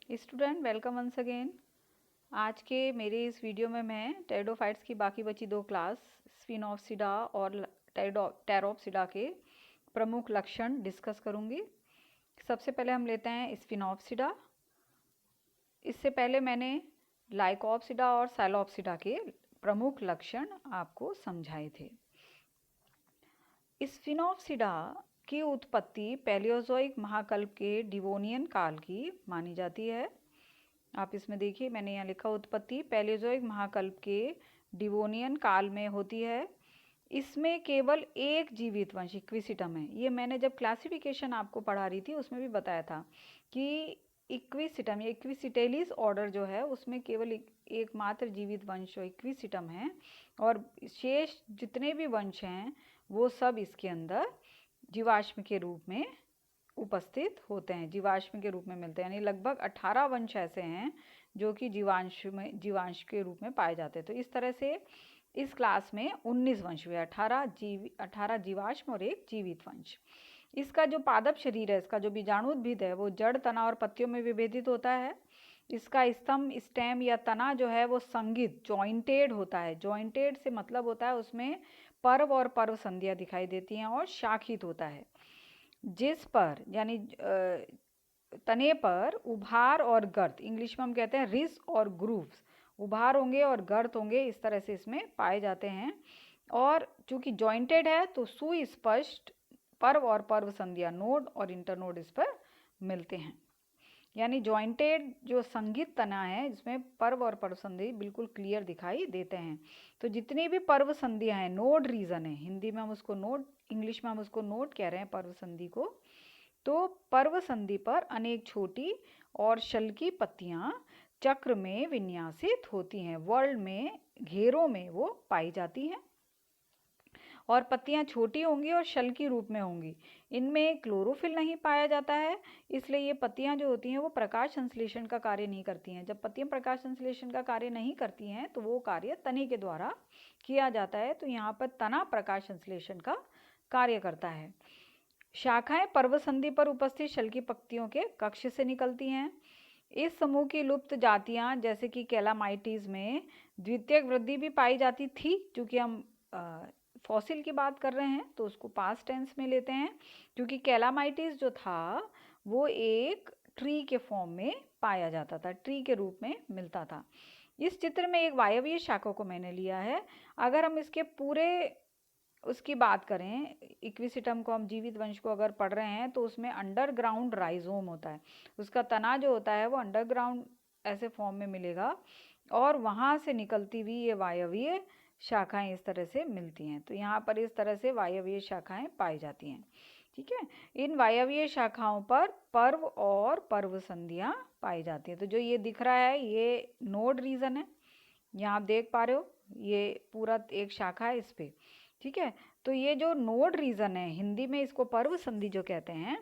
Student welcome once again. आज के मेरे इस वीडियो में मैं टेरिडोफाइट्स की बाकी बची दो क्लास स्फिनोप्सिडा और टेरोप्सिडा के प्रमुख लक्षण डिस्कस करूंगी। सबसे पहले हम लेते हैं स्फिनोप्सिडा। इससे पहले मैंने लाइकोप्सिडा और साइलोप्सिडा के प्रमुख लक्षण आपको समझाए थे। स्फिनोप्सिडा की उत्पत्ति पैलियोजोइक महाकल्प के डिवोनियन काल की मानी जाती है। आप इसमें देखिए, मैंने यहाँ लिखा उत्पत्ति पैलियोजोइक महाकल्प के डिवोनियन काल में होती है। इसमें केवल एक जीवित वंश इक्विसिटम है। ये मैंने जब क्लासिफिकेशन आपको पढ़ा रही थी उसमें भी बताया था कि इक्विसिटम या इक्विसिटेलिस ऑर्डर जो है उसमें केवल एकमात्र जीवित वंश इक्विसिटम है, और शेष जितने भी वंश हैं वो सब इसके अंदर जीवाश्म के रूप में उपस्थित होते हैं, जीवाश्म के रूप में मिलते हैं। यानी लगभग 18 वंश ऐसे हैं जो कि जीवांश के रूप में पाए जाते हैं। तो इस तरह से इस क्लास में 19 वंश हुए, 18 जीवाश्म और एक जीवित वंश। इसका जो पादप शरीर है, इसका जो बीजाणुद्भिद है, वो जड़, तना और पत्तियों में विभेदित होता है। इसका स्तंभ, स्टेम या तना जो है वो संघित जॉइंटेड होता है। जॉइंटेड से मतलब होता है उसमें पर्व और पर्व संधियां दिखाई देती हैं, और शाखित होता है, जिस पर यानी तने पर उभार और गर्त, इंग्लिश में हम कहते हैं रिस और ग्रूव्स, उभार होंगे और गर्त होंगे, इस तरह से इसमें पाए जाते हैं। और चूंकि जॉइंटेड है तो सुस्पष्ट पर्व और पर्व संधियां, नोड और इंटरनोड इस पर मिलते हैं। यानी जॉइंटेड जो संगीत तना है जिसमें पर्व और पर्व संधि बिल्कुल क्लियर दिखाई देते हैं। तो जितनी भी पर्व संधियां हैं, नोड रीजन है, हिंदी में हम उसको नोड, इंग्लिश में हम उसको नोड कह रहे हैं पर्व संधि को। तो पर्व संधि पर अनेक छोटी और शल्की पत्तियां चक्र में विन्यासित होती हैं, वर्ल्ड में घेरों में वो पाई जाती हैं, और पत्तियां छोटी होंगी और शल की रूप में होंगी। इनमें क्लोरोफिल नहीं पाया जाता है, इसलिए ये पत्तियां जो होती हैं वो प्रकाश संश्लेषण का कार्य नहीं करती हैं। जब पत्तियां प्रकाश संश्लेषण का कार्य नहीं करती हैं तो वो कार्य तने के द्वारा किया जाता है। तो यहाँ पर तना प्रकाश संश्लेषण का कार्य करता है। शाखाएं पर्वसंधि पर उपस्थित शल की पत्तियों के कक्ष से निकलती हैं। इस समूह की लुप्त जातियां जैसे कि कैलामाइटीज में द्वितीयक वृद्धि भी पाई जाती थी। क्योंकि हम फॉसिल की बात कर रहे हैं तो उसको पास्ट टेंस में लेते हैं, क्योंकि कैलामाइटिस जो था वो एक ट्री के फॉर्म में पाया जाता था, ट्री के रूप में मिलता था। इस चित्र में एक वायवीय शाखा को मैंने लिया है। अगर हम इसके पूरे उसकी बात करें, इक्विसिटम को, हम जीवित वंश को अगर पढ़ रहे हैं तो उसमें अंडरग्राउंड राइजोम होता है। उसका तना जो होता है वो अंडरग्राउंड ऐसे फॉर्म में मिलेगा, और वहाँ से निकलती हुई ये वायवीय शाखाएं इस तरह से मिलती हैं। तो यहाँ पर इस तरह से वायवीय शाखाएं पाई जाती हैं। ठीक है, इन वायवीय शाखाओं पर पर्व और पर्व संधियां पाई जाती हैं। तो जो ये दिख रहा है ये नोड रीजन है, यहाँ आप देख पा रहे हो ये पूरा एक शाखा है इस पे। ठीक है, तो ये जो नोड रीजन है, हिंदी में इसको पर्व संधि जो कहते हैं,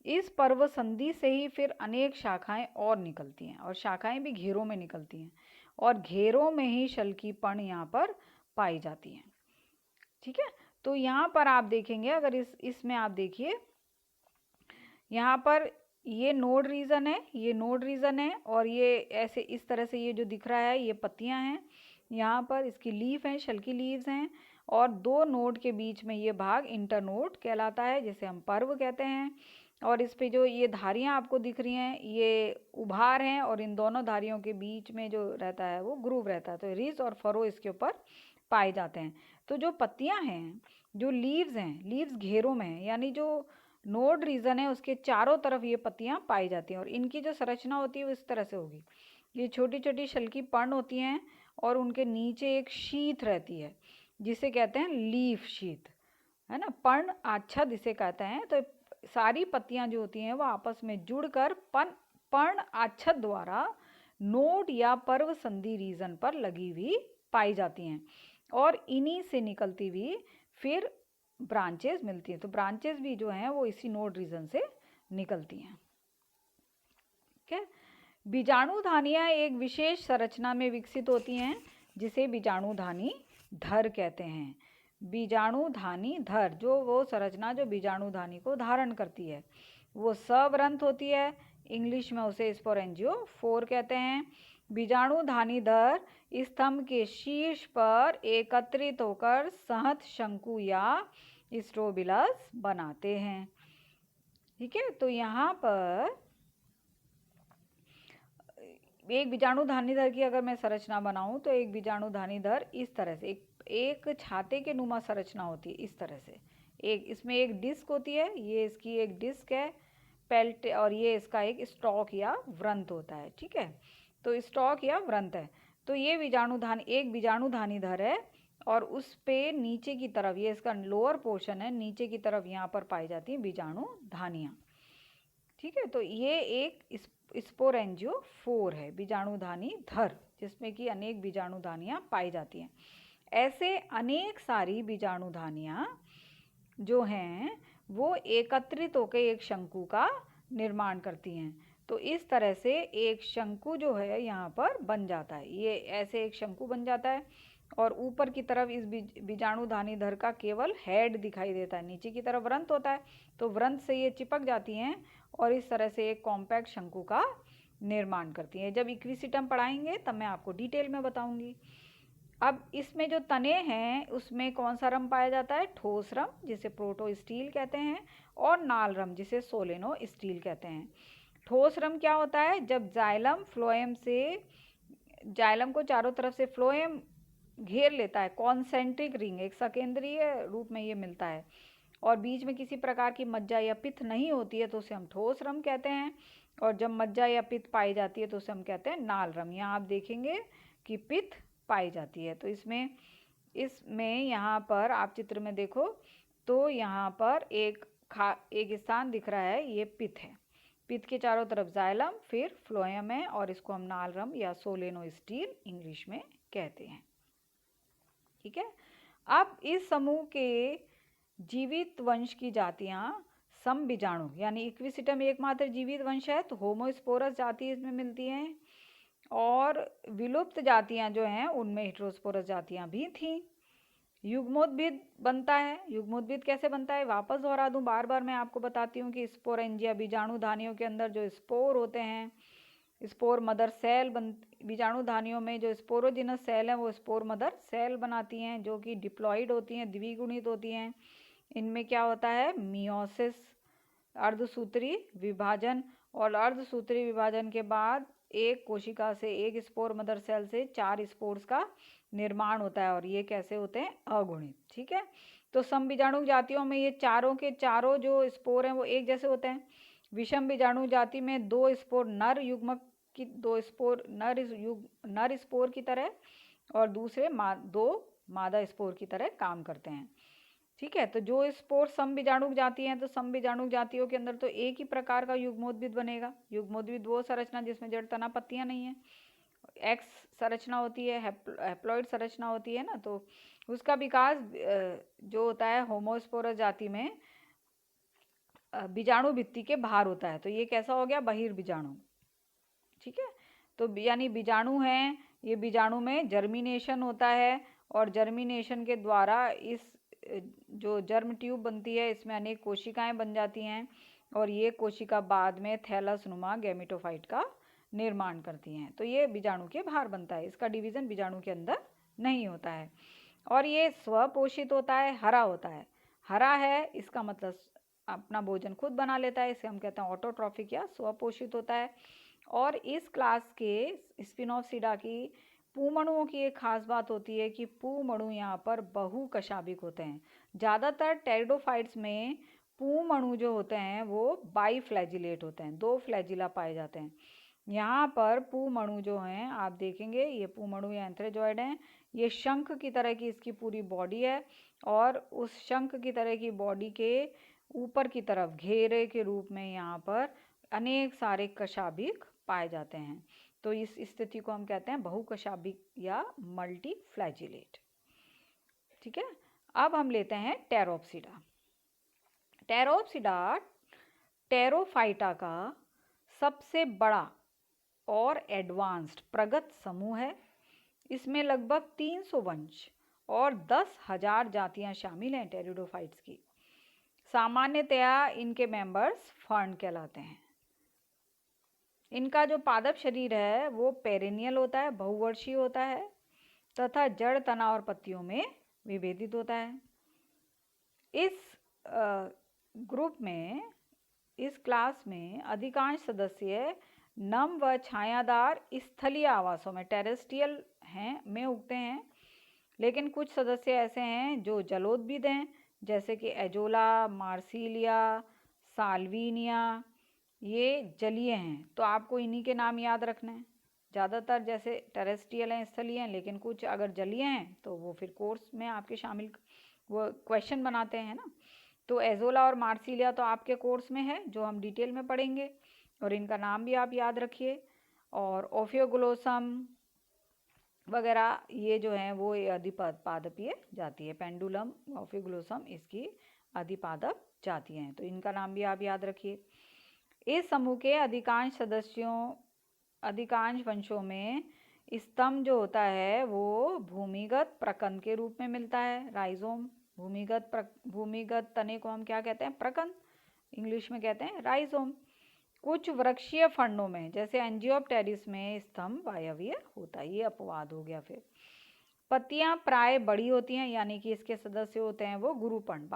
इस पर्व संधि से ही फिर अनेक शाखाएं और निकलती हैं, और शाखाएं भी घेरों में निकलती हैं, और घेरों में ही शल की पण यहाँ पर पाई जाती हैं। ठीक है, तो यहाँ पर आप देखेंगे, अगर इसमें आप देखिए, यहाँ पर ये नोड रीजन है, ये नोड रीजन है, और ये ऐसे इस तरह से ये जो दिख रहा है ये पत्तियां हैं। यहाँ पर इसकी लीफ हैं, शल की लीव्स हैं, और दो नोड के बीच में ये भाग इंटरनोड कहलाता है, जिसे हम पर्व कहते हैं। और इस पे जो ये धारियाँ आपको दिख रही हैं ये उभार हैं, और इन दोनों धारियों के बीच में जो रहता है वो ग्रूव रहता है। तो रिज और फरो इसके ऊपर पाए जाते हैं। तो जो पत्तियां हैं, जो लीव्स हैं, लीव्स घेरों में हैं, यानी जो नोड रीजन है उसके चारों तरफ ये पत्तियां पाई जाती हैं, और इनकी जो संरचना होती है वो इस तरह से होगी। ये छोटी छोटी शल्की पर्ण होती हैं, और उनके नीचे एक शीथ रहती है जिसे कहते हैं लीफ शीथ, है ना, पर्ण आच्छद इसे कहते हैं। तो सारी पत्तियां जो होती हैं वो आपस में जुड़कर पर्ण आच्छद द्वारा नोड या पर्व संधि रीजन पर लगी हुई पाई जाती हैं, और इन्हीं से निकलती हुई फिर ब्रांचेस मिलती हैं। तो ब्रांचेस भी जो हैं वो इसी नोड रीजन से निकलती हैं। ठीक है, बीजाणुधानियां एक विशेष संरचना में विकसित होती हैं जिसे बीजाणुधानी धर कहते हैं। बीजाणुधानी धर, जो वो संरचना जो बीजाणुधानी को धारण करती है, वो सवृंत होती है, इंग्लिश में उसे स्पोरेंजियोफोर कहते हैं। बीजाणुधानीधर स्तंभ के शीर्ष पर एकत्रित होकर संहत शंकु या स्ट्रोबिलस बनाते हैं। ठीक है, तो यहाँ पर एक बीजाणुधानीधर की अगर मैं संरचना बनाऊं तो एक बीजाणुधानीधर इस तरह से एक छाते के नुमा संरचना होती है इस तरह से। एक इसमें एक डिस्क होती है, ये इसकी एक डिस्क है पेल्ट, और ये इसका एक स्टॉक या व्रंत होता है। ठीक है, तो स्टॉक या व्रंत है। तो ये एक बीजाणुधानीधर है और उस पे नीचे की तरफ, ये इसका लोअर पोर्शन है, नीचे की तरफ यहाँ पर पाई जाती है बीजाणुधानियाँ। ठीक है, तो ये एक स्पोरेंजियोफोर है, बीजाणुधानीधर, जिसमें कि अनेक बीजाणुधानियाँ पाई जाती हैं। ऐसे अनेक सारी बीजाणुधानियाँ जो हैं वो एकत्रित होकर एक शंकु का निर्माण करती हैं। तो इस तरह से एक शंकु जो है यहाँ पर बन जाता है, ये ऐसे एक शंकु बन जाता है और ऊपर की तरफ इस बीजाणुधानीधर का केवल हेड दिखाई देता है, नीचे की तरफ व्रंत होता है, तो व्रंत से ये चिपक जाती हैं और इस तरह से एक कॉम्पैक्ट शंकु का निर्माण करती हैं। जब इक्विसिटम पढ़ाएंगे तब मैं आपको डिटेल में बताऊंगी। अब इसमें जो तने हैं उसमें कौन सा रम पाया जाता है? ठोस रम, जिसे प्रोटोस्टील कहते हैं, और नाल रम, जिसे सोलेनोस्टील कहते हैं। ठोस रम क्या होता है? जब जाइलम फ्लोएम से, जाइलम को चारों तरफ से फ्लोएम घेर लेता है, कॉन्सेंट्रिक रिंग, एक सकेंद्रीय रूप में ये मिलता है, और बीच में किसी प्रकार की मज्जा या पित्त नहीं होती है तो उसे हम ठोस रम कहते हैं। और जब मज्जा या पित्त पाई जाती है तो उसे हम कहते हैं नाल रम। यहाँ आप देखेंगे कि पित्त पाई जाती है। तो इसमें यहाँ पर आप चित्र में देखो तो यहाँ पर एक स्थान दिख रहा है, ये पित्त है। पित्त के चारों तरफ जाइलम, फिर फ्लोएम है, और इसको हम नाल रम या सोलेनोस्टील इंग्लिश में कहते हैं। ठीक है, अब इस समूह के जीवित वंश की जातियां समबीजाणु यानी इक्विसिटम एकमात्र जीवित वंश है, तो होमोस्पोरस जाति इसमें मिलती हैं, और विलुप्त जातियां जो हैं उनमें हेटेरोस्पोरस जातियां भी थीं। युग्मोद्भिद बनता है। युग्मोद्भिद कैसे बनता है? वापस दोहरा दूं, बार बार मैं आपको बताती हूँ कि स्पोरेंजिया बीजाणुधानियों के अंदर जो स्पोर होते हैं, स्पोर मदर सेल बीजाणुधानियों में जो स्पोरोजिनस सेल है वो स्पोर मदर सेल बनाती हैं, जो कि डिप्लॉइड होती हैं, द्विगुणित होती हैं। इनमें क्या होता है? मियोसिस, अर्धसूत्री विभाजन, और अर्धसूत्री विभाजन के बाद एक कोशिका से, एक स्पोर मदर सेल से 4 स्पोर्स का निर्माण होता है, और ये कैसे होते हैं? अगुणित। ठीक है, तो समबीजाणु जातियों में ये चारों के चारों जो स्पोर हैं वो एक जैसे होते हैं। विषम बीजाणु जाति में 2 स्पोर नर युग्मक की, 2 स्पोर नर स्पोर की तरह, और दूसरे 2 मादा स्पोर की तरह काम करते हैं। ठीक है, तो जो स्पोर समबीजाणुक जाति हैं, तो समबीजाणुक जातियों के अंदर तो एक ही प्रकार का युग्मोद्भिद बनेगा। युग्मोद्भिद वो संरचना जिसमें जड़ तना पत्तियां नहीं है, एक्स संरचना होती है, हैप्लॉइड संरचना होती है ना, तो उसका विकास जो होता है होमोस्पोरस जाति में बीजाणु भित्ति के बाहर होता है। तो ये कैसा हो गया? बहिर्बीजाणु। ठीक है, तो यानी बीजाणु हैं, ये बीजाणु में जर्मिनेशन होता है, और जर्मिनेशन के द्वारा इस जो जर्म ट्यूब बनती है इसमें अनेक कोशिकाएं बन जाती हैं, और ये कोशिका बाद में थैलस नुमा गैमेटोफाइट का निर्माण करती हैं। तो ये बीजाणु के बाहर बनता है, इसका डिवीजन बीजाणु के अंदर नहीं होता है, और ये स्वपोषित होता है, हरा होता है। हरा है इसका मतलब अपना भोजन खुद बना लेता है, इसे हम कहते हैं ऑटोट्रॉफिक या स्वपोषित होता है। और इस क्लास के स्पिनोसिडा की पूमणुओं की एक खास बात होती है कि पूमणु यहाँ पर बहुकशाभिक होते हैं। ज़्यादातर टेरिडोफाइट्स में पूमणु जो होते हैं वो बाईफ्लैजिलेट होते हैं, 2 फ्लैजिला पाए जाते हैं। यहाँ पर पूमणु जो हैं आप देखेंगे, ये पूमणु या एंथ्रेजॉइड हैं, ये शंख की तरह की इसकी पूरी बॉडी है, और उस शंख की तरह की बॉडी के ऊपर की तरफ घेरे के रूप में यहाँ पर अनेक सारे कशाभिक पाए जाते हैं। तो इस स्थिति को हम कहते हैं बहुकशाभिक या मल्टीफ्लैजिलेट। ठीक है, अब हम लेते हैं टेरोप्सिडा। टेरोप्सिडा टेरोफाइटा का सबसे बड़ा और एडवांस्ड प्रगत समूह है। इसमें लगभग 300 वंश और 10,000 जातियां शामिल हैं टेरिडोफाइट्स की। सामान्यतया इनके मेंबर्स फर्न कहलाते हैं। इनका जो पादप शरीर है वो पेरेनियल होता है, बहुवर्षीय होता है तथा जड़, तना और पत्तियों में विभेदित होता है। इस ग्रुप में, इस क्लास में अधिकांश सदस्य नम व छायादार स्थलीय आवासों में, टेरेस्ट्रियल हैं, में उगते हैं, लेकिन कुछ सदस्य ऐसे हैं जो जलोद्भिद हैं, जैसे कि एजोला, मार्सिलिया, साल्विनिया, ये जलीय हैं। तो आपको इन्हीं के नाम याद रखना है। ज़्यादातर जैसे टेरेस्ट्रियल हैं, स्थलीय हैं, लेकिन कुछ अगर जलीय हैं तो वो फिर कोर्स में आपके शामिल, वो क्वेश्चन बनाते हैं ना। तो एजोला और मार्सिलिया तो आपके कोर्स में है, जो हम डिटेल में पढ़ेंगे, और इनका नाम भी आप याद रखिए। और ओफियोग्लोसम वगैरह ये जो हैं वो अधिपादपीय जाति है। पेंडुलम, ओफियोग्लोसम इसकी अधिपादप जातियाँ हैं, तो इनका नाम भी आप याद रखिए। इस समूह के अधिकांश वंशों में स्तंभ जो होता है वो भूमिगत प्रकंद के रूप में मिलता है, राइजोम। भूमिगत तने को हम क्या कहते हैं? प्रकंद, इंग्लिश में कहते हैं राइजोम। कुछ वृक्षीय फंडों में, जैसे एंजियोप्टेरिस में, स्तंभ वायवीय होता है। ये अपवाद हो गया। फिर पत्तियां प्राय बड़ी होती हैं, यानी कि इसके सदस्य होते हैं वो गुरुपर्ण।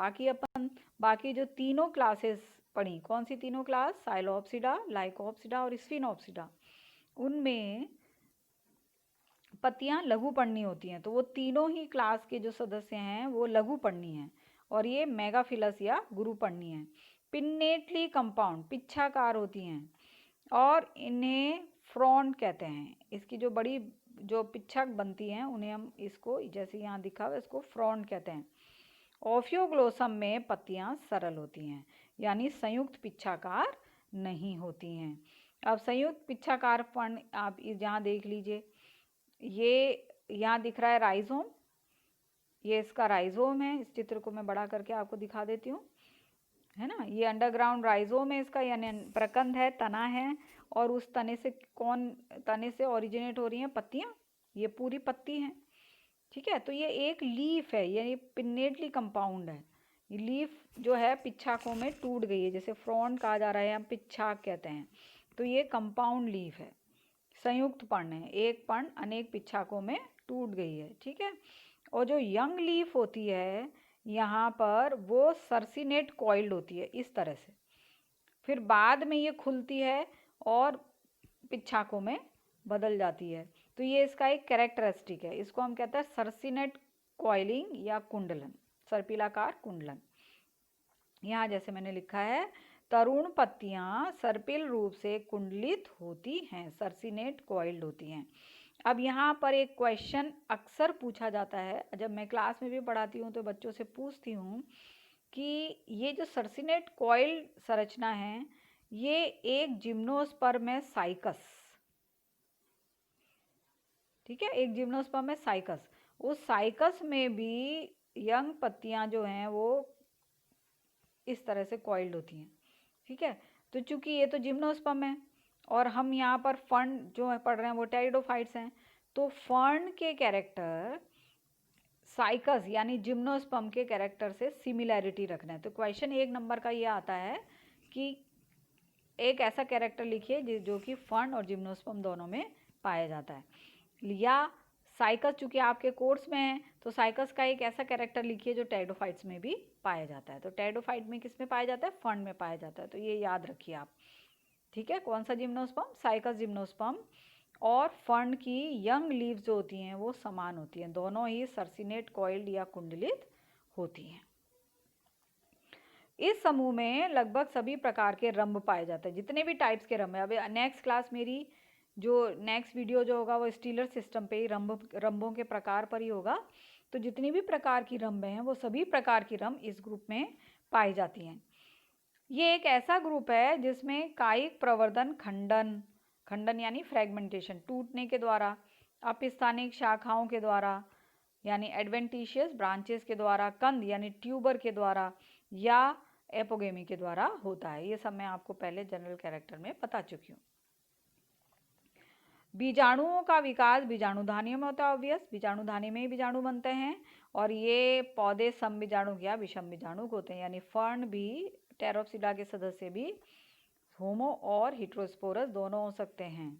बाकी जो तीनों क्लासेस पढ़ी, कौन सी तीनों क्लास? साइलोप्सिडा, लाइकोप्सिडा और स्फिनोप्सिडा, उनमें पत्तियां लघुपर्णी होती हैं। तो वो तीनों ही क्लास के जो सदस्य हैं वो लघुपर्णी हैं, और ये मेगाफिलस या गुरुपर्णी हैं। पिन्नेटली कंपाउंड, पिच्छाकार होती हैं, और इन्हें फ्रॉन्ट कहते हैं। इसकी जो बड़ी जो पिच्छक बनती हैं उन्हें हम, इसको जैसे यहाँ दिखा हुआ, इसको फ्रॉन्ट कहते हैं। ओफियोग्लोसम में पत्तियां सरल होती हैं, यानी संयुक्त पिच्छाकार नहीं होती हैं। अब संयुक्त पिच्छाकारपण आप यहाँ देख लीजिए, ये यहाँ दिख रहा है राइजोम, ये इसका राइजोम है। इस चित्र को मैं बड़ा करके आपको दिखा देती हूँ, है ना। ये अंडरग्राउंड राइजोम है इसका, यानी प्रकंद है, तना है, और उस तने से ओरिजिनेट हो रही हैं पत्तियाँ, ये पूरी पत्ती हैं, ठीक है। तो ये एक लीफ है, यानी पिन्नेटली कंपाउंड है। ये लीफ जो है पिच्छाकों में टूट गई है, जैसे फ्रॉन्ट कहा जा रहा है, हम पिच्छाक कहते हैं। तो ये कंपाउंड लीफ है, संयुक्त पर्ण है, एक पर्ण अनेक पिच्छाकों में टूट गई है, ठीक है। और जो यंग लीफ होती है यहाँ पर, वो सर्सिनेट कॉइल्ड होती है इस तरह से, फिर बाद में ये खुलती है और पिच्छाकों में बदल जाती है। तो ये इसका एक कैरेक्टरिस्टिक है, इसको हम कहते हैं सर्सिनेट कॉइलिंग या कुंडलन, सर्पिलाकार कुंडलन। यहाँ जैसे मैंने लिखा है, तरुण पत्तियां सर्पिल रूप से कुंडलित होती हैं, सर्सिनेट कॉइल्ड होती हैं। अब यहाँ पर एक क्वेश्चन अक्सर पूछा जाता है, जब मैं क्लास में भी पढ़ाती हूँ तो बच्चों से पूछती हूँ कि ये जो सर्सिनेट कॉइल्ड संरचना है, ये एक जिम्नोस्पर्म है साइकस, ठीक है, एक जिम्नोस्पर्म है साइकस। उस साइकस में भी यंग पत्तियां जो हैं वो इस तरह से कॉइल्ड होती हैं, ठीक है। तो चूंकि ये तो जिम्नोस्पर्म है, और हम यहाँ पर फर्न जो पढ़ रहे हैं वो टेरिडोफाइट्स हैं, तो फर्न के कैरेक्टर साइकस यानी जिम्नोस्पर्म के कैरेक्टर से सिमिलैरिटी रखना है। तो क्वेश्चन 1 नंबर का ये आता है कि एक ऐसा कैरेक्टर लिखिए जो कि फर्न और जिम्नोस्पर्म दोनों में पाया जाता है, या साइकस चूंकि आपके कोर्स में है तो साइकस का एक ऐसा कैरेक्टर लिखिए जो टेरिडोफाइट्स में भी पाया जाता है। तो टेरिडोफाइट में किस में पाया जाता है? फर्न में पाया जाता है। तो ये याद रखिए आप, ठीक है। कौन सा जिम्नोस्पर्म? Cycas gymnosperm. और फर्न की यंग लीव्स जो होती हैं वो समान होती हैं, दोनों ही सर्सिनेट कॉइल्ड या कुंडलित होती हैं। इस समूह में लगभग सभी प्रकार के रंभ पाए जाते हैं, जितने भी टाइप्स के रंभ हैं। अब नेक्स्ट क्लास मेरी जो नेक्स्ट वीडियो जो होगा वो स्टीलर सिस्टम पे ही रंभों के प्रकार पर ही होगा। तो जितनी भी प्रकार की रंभ हैं वो सभी प्रकार की रंभ इस ग्रुप में पाई जाती हैं। ये एक ऐसा ग्रुप है जिसमें कायिक प्रवर्धन, खंडन यानी फ्रेगमेंटेशन, टूटने के द्वारा, अपस्थानिक शाखाओं के द्वारा यानी एडवेंटिशियस ब्रांचेस के द्वारा, कंद यानी ट्यूबर के द्वारा, या एपोगेमी के द्वारा होता है। ये सब मैं आपको पहले जनरल कैरेक्टर में बता चुकी हूँ। बीजाणुओं का विकास बीजाणुधानी में होता है, ऑब्वियस, बीजाणुधानी में ही बीजाणु बनते हैं, और ये पौधे समबीजाणुक या विषम बीजाणुक होते हैं, यानी फर्न भी, टेरोप्सिडा के सदस्य भी होमो और हेटेरोस्पोरस दोनों हो सकते हैं।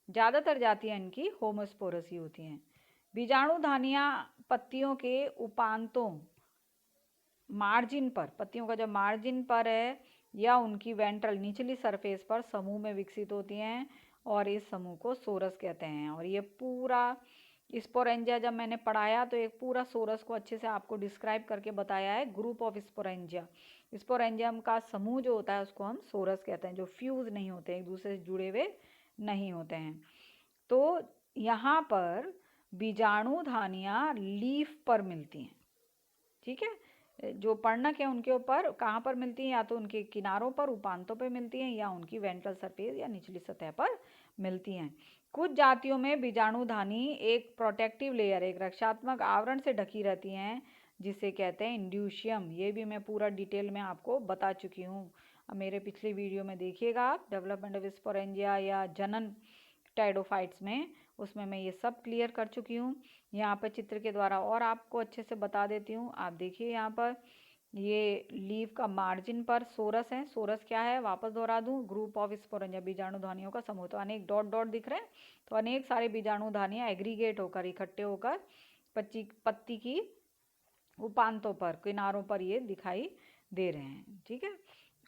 ज़्यादातर जातियाँ इनकी होमोस्पोरस ही होती हैं। बीजाणुधानियाँ पत्तियों के उपांतों मार्जिन पर, पत्तियों का जो मार्जिन पर है या उनकी वेंट्रल निचली सरफेस पर समूह में विकसित होती हैं और इस समूह को सोरस कहते हैं। और ये पूरा स्पोरेंजिया जब मैंने पढ़ाया तो एक पूरा सोरस को अच्छे से आपको डिस्क्राइब करके बताया है। ग्रुप ऑफ स्पोरेंजिया, स्पोरेंजियम का समूह जो होता है उसको हम सोरस कहते हैं, जो फ्यूज नहीं होते, एक दूसरे से जुड़े हुए नहीं होते हैं। तो यहाँ पर बीजाणुधानियाँ लीफ पर मिलती हैं, ठीक है। जो पर्णक है उनके ऊपर कहाँ पर मिलती हैं, या तो उनके किनारों पर उपांतों पर मिलती हैं या उनकी वेंट्रल सरफेस या निचली सतह पर मिलती हैं। कुछ जातियों में बीजाणुधानी एक प्रोटेक्टिव लेयर, एक रक्षात्मक आवरण से ढकी रहती हैं जिसे कहते हैं इंड्यूशियम। ये भी मैं पूरा डिटेल में आपको बता चुकी हूँ, अब मेरे पिछले वीडियो में देखिएगा आप, डेवलपमेंट ऑफ स्पोरेंजिया या जनन टेरिडोफाइट्स में, उसमें मैं ये सब क्लियर कर चुकी हूँ। यहाँ पर चित्र के द्वारा और आपको अच्छे से बता देती हूँ। आप देखिए यहाँ पर ये लीफ का मार्जिन पर सोरस है। सोरस क्या है, वापस दोहरा दूँ, ग्रुप ऑफ स्पोरेंजिया, बीजाणुधानियों का समूह। तो अनेक डॉट डॉट दिख रहे हैं, तो अनेक सारे बीजाणुधानियाँ एग्रीगेट होकर, इकट्ठे होकर पत्ती की उपांतों पर, किनारों पर ये दिखाई दे रहे हैं, ठीक है।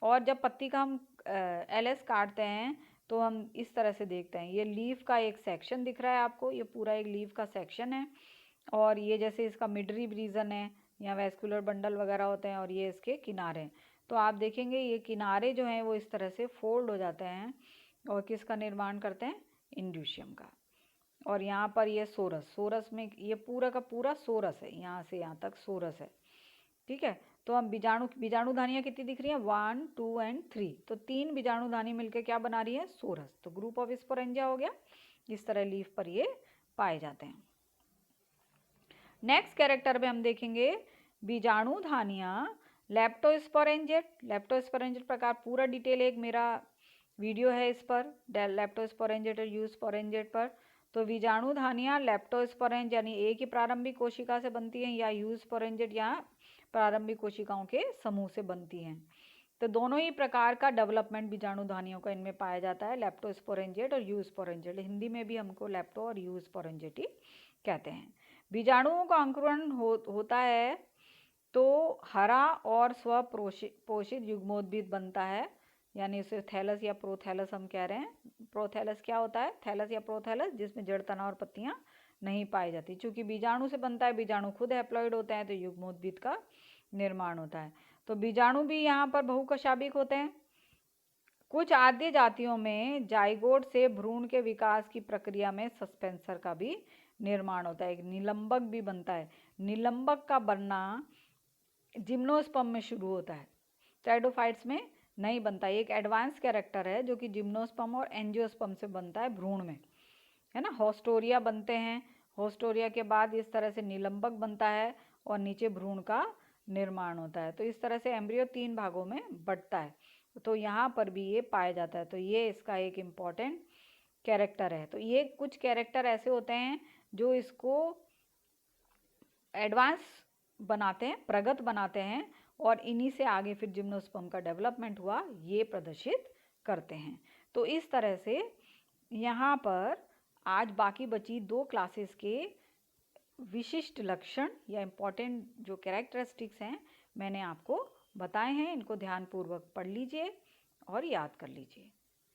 और जब पत्ती का हम एलएस काटते हैं तो हम इस तरह से देखते हैं, ये लीफ का एक सेक्शन दिख रहा है आपको, ये पूरा एक लीफ का सेक्शन है। और ये जैसे इसका मिडरिब रीजन है, या वेस्कुलर बंडल वगैरह होते हैं, और ये इसके किनारे। तो आप देखेंगे ये किनारे जो हैं वो इस तरह से फोल्ड हो जाते हैं और किसका निर्माण करते हैं, इंड्यूशियम का। और यहाँ पर ये सोरस, सोरस में ये पूरा का पूरा सोरस है, यहाँ से यहाँ तक सोरस है, ठीक है। तो हम बीजाणुधानियाँ कितनी दिख रही हैं, 1 2 एंड 3, तो 3 बीजाणुधानी मिलकर क्या बना रही है, सोरस। तो ग्रुप ऑफ स्पोरेंजिया हो गया। इस तरह लीफ पर ये पाए जाते हैं। नेक्स्ट कैरेक्टर में हम देखेंगे बीजाणुधानियाँ लेप्टोस्पोरेंजेट। लेप्टोस्पोरेंजेट प्रकार पूरा डिटेल एक मेरा वीडियो है इस पर, लेप्टोस्पोरेंजेट और यूस्पोरेंजेट पर। तो बीजाणुधानियाँ लेप्टोस्पोरेंज यानी एक ही प्रारंभिक कोशिका से बनती हैं, या यूस्पोरेंजेट या प्रारंभिक कोशिकाओं के समूह से बनती हैं। तो दोनों ही प्रकार का डेवलपमेंट बीजाणुधानियों का इनमें पाया जाता है, लेप्टोस्पोरेंजेट और यूस्पोरेंजेट। हिंदी में भी हमको लेप्टो और यूस्पोरेंजेट ही कहते हैं। बीजाणुओं का अंकुरण होता है तो हरा और स्वपोषित युग्मोद्भिद बनता है, यानी उसे थैलस या प्रोथैलस हम कह रहे हैं। प्रोथैलस क्या होता है, थैलस या प्रोथैलस, जिसमें जड़, तना और पत्तियां नहीं पाई जाती। चूंकि बीजाणु से बनता है, बीजाणु खुद हैप्लॉइड होते हैं, तो युग्मोद्भिद का निर्माण होता है। तो बीजाणु भी यहाँ पर बहुकशाभिक होते हैं। कुछ आद्य जातियों में जाइगोट से भ्रूण के विकास की प्रक्रिया में सस्पेंसर का भी निर्माण होता है, एक निलंबक भी बनता है। निलंबक का बनना जिम्नोस्पर्म में शुरू होता है, टेरिडोफाइट्स में नहीं बनता। एक एडवांस कैरेक्टर है जो कि जिम्नोस्पर्म और एंजियोस्पर्म से बनता है भ्रूण में, है ना। होस्टोरिया बनते हैं, होस्टोरिया के बाद इस तरह से निलंबक बनता है और नीचे भ्रूण का निर्माण होता है। तो इस तरह से एम्ब्रियो 3 भागों में बढ़ता है। तो यहाँ पर भी ये पाया जाता है। तो ये इसका एक इम्पॉर्टेंट कैरेक्टर है। तो ये कुछ कैरेक्टर ऐसे होते हैं जो इसको एडवांस बनाते हैं, प्रगत बनाते हैं, और इन्हीं से आगे फिर जिम्नोस्पर्म का डेवलपमेंट हुआ, ये प्रदर्शित करते हैं। तो इस तरह से यहाँ पर आज बाकी बची 2 क्लासेस के विशिष्ट लक्षण या इम्पॉर्टेंट जो कैरेक्टरिस्टिक्स हैं मैंने आपको बताए हैं। इनको ध्यानपूर्वक पढ़ लीजिए और याद कर लीजिए।